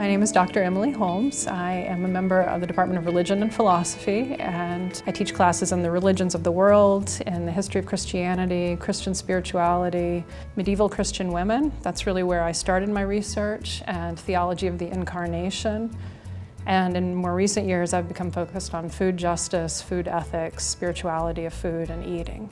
My name is Dr. Emily Holmes. I am a member of the Department of Religion and Philosophy, and I teach classes on the religions of the world, in the history of Christianity, Christian spirituality, medieval Christian women. That's really where I started my research, and theology of the incarnation. And in more recent years, I've become focused on food justice, food ethics, spirituality of food and eating.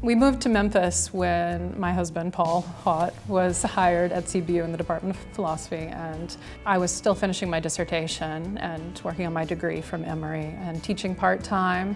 We moved to Memphis when my husband, Paul Haught, was hired at CBU in the Department of Philosophy, and I was still finishing my dissertation and working on my degree from Emory and teaching part-time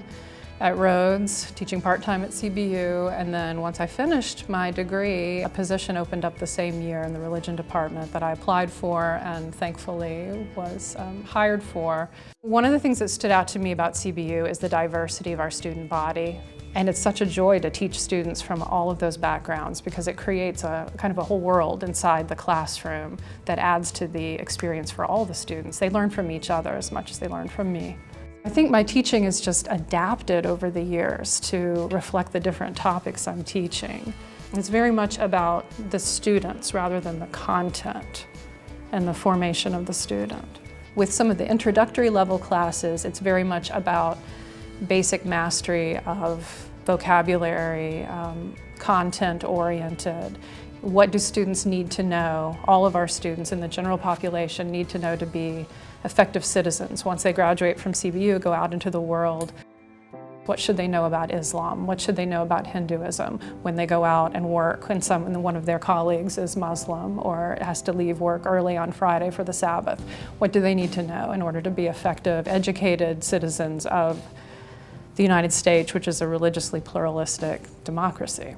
at Rhodes, teaching part-time at CBU, and then once I finished my degree, a position opened up the same year in the religion department that I applied for and thankfully was hired for. One of the things that stood out to me about CBU is the diversity of our student body. And it's such a joy to teach students from all of those backgrounds because it creates a kind of a whole world inside the classroom that adds to the experience for all the students. They learn from each other as much as they learn from me. I think my teaching is just adapted over the years to reflect the different topics I'm teaching. It's very much about the students rather than the content and the formation of the student. With some of the introductory level classes, it's very much about basic mastery of vocabulary, content-oriented. What do students need to know? All of our students in the general population need to know to be effective citizens. Once they graduate from CBU, go out into the world. What should they know about Islam? What should they know about Hinduism when they go out and work and one of their colleagues is Muslim or has to leave work early on Friday for the Sabbath? What do they need to know in order to be effective, educated citizens of the United States, which is a religiously pluralistic democracy?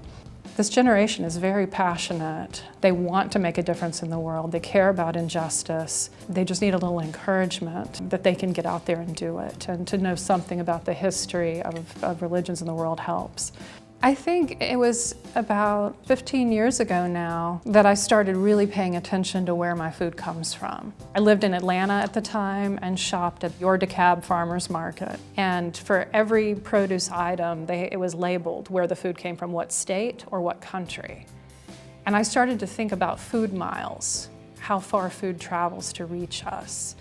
This generation is very passionate. They want to make a difference in the world. They care about injustice. They just need a little encouragement that they can get out there and do it. And to know something about the history of religions in the world helps. I think it was about 15 years ago now that I started really paying attention to where my food comes from. I lived in Atlanta at the time and shopped at your DeKalb Farmers Market. And for every produce item, it was labeled where the food came from, what state or what country. And I started to think about food miles, how far food travels to reach us,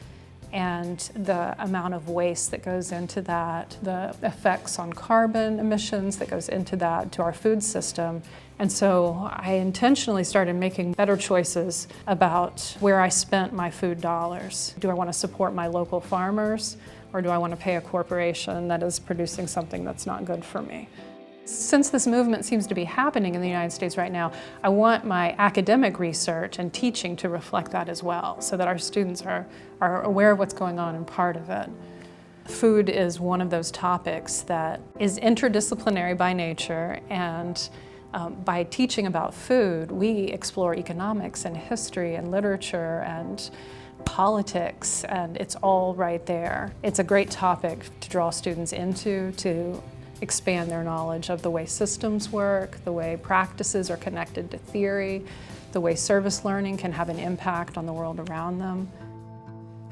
and the amount of waste that goes into that, the effects on carbon emissions that goes into that, to our food system. And so I intentionally started making better choices about where I spent my food dollars. Do I want to support my local farmers, or do I want to pay a corporation that is producing something that's not good for me? Since this movement seems to be happening in the United States right now, I want my academic research and teaching to reflect that as well, so that our students are aware of what's going on and part of it. Food is one of those topics that is interdisciplinary by nature, and by teaching about food, we explore economics and history and literature and politics, and it's all right there. It's a great topic to draw students into, to expand their knowledge of the way systems work, the way practices are connected to theory, the way service learning can have an impact on the world around them.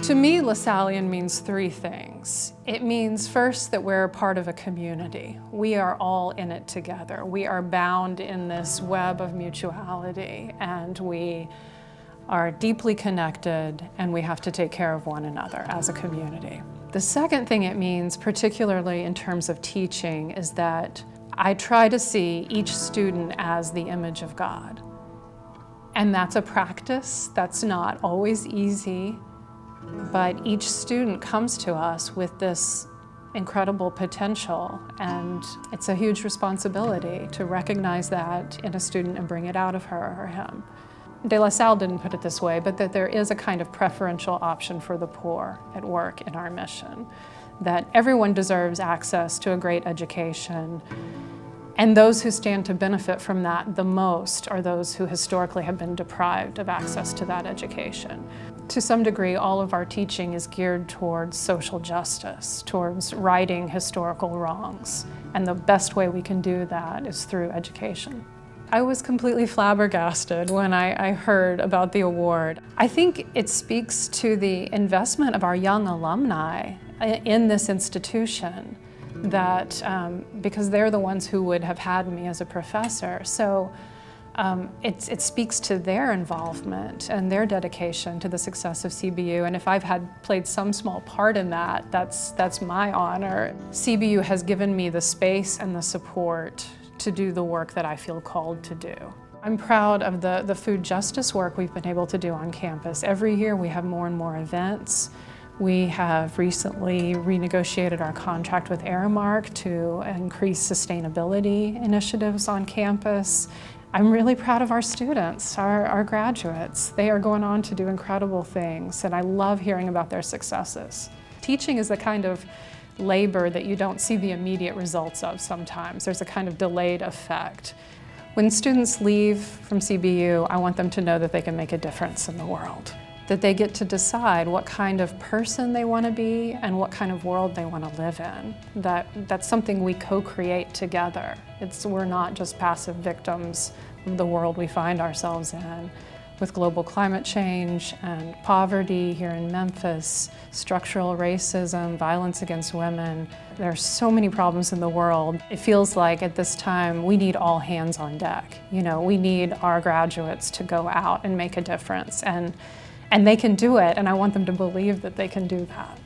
To me, Lasallian means three things. It means first that we're part of a community. We are all in it together. We are bound in this web of mutuality, and we are deeply connected, and we have to take care of one another as a community. The second thing it means, particularly in terms of teaching, is that I try to see each student as the image of God. And that's a practice that's not always easy, but each student comes to us with this incredible potential, and it's a huge responsibility to recognize that in a student and bring it out of her or him. De La Salle didn't put it this way, but that there is a kind of preferential option for the poor at work in our mission, that everyone deserves access to a great education, and those who stand to benefit from that the most are those who historically have been deprived of access to that education. To some degree, all of our teaching is geared towards social justice, towards righting historical wrongs, and the best way we can do that is through education. I was completely flabbergasted when I heard about the award. I think it speaks to the investment of our young alumni in this institution, that because they're the ones who would have had me as a professor. So It speaks to their involvement and their dedication to the success of CBU, and if I've played some small part in that, that's my honor. CBU has given me the space and the support to do the work that I feel called to do. I'm proud of the food justice work we've been able to do on campus. Every year we have more and more events. We have recently renegotiated our contract with Aramark to increase sustainability initiatives on campus. I'm really proud of our students, our graduates. They are going on to do incredible things, and I love hearing about their successes. Teaching is the kind of labor that you don't see the immediate results of sometimes. There's a kind of delayed effect. When students leave from CBU, I want them to know that they can make a difference in the world, that they get to decide what kind of person they want to be and what kind of world they want to live in. That's something we co-create together. We're not just passive victims of the world we find ourselves in. With global climate change and poverty here in Memphis, structural racism, violence against women, there are so many problems in the world. It feels like at this time we need all hands on deck. You know, we need our graduates to go out and make a difference, and they can do it, and I want them to believe that they can do that.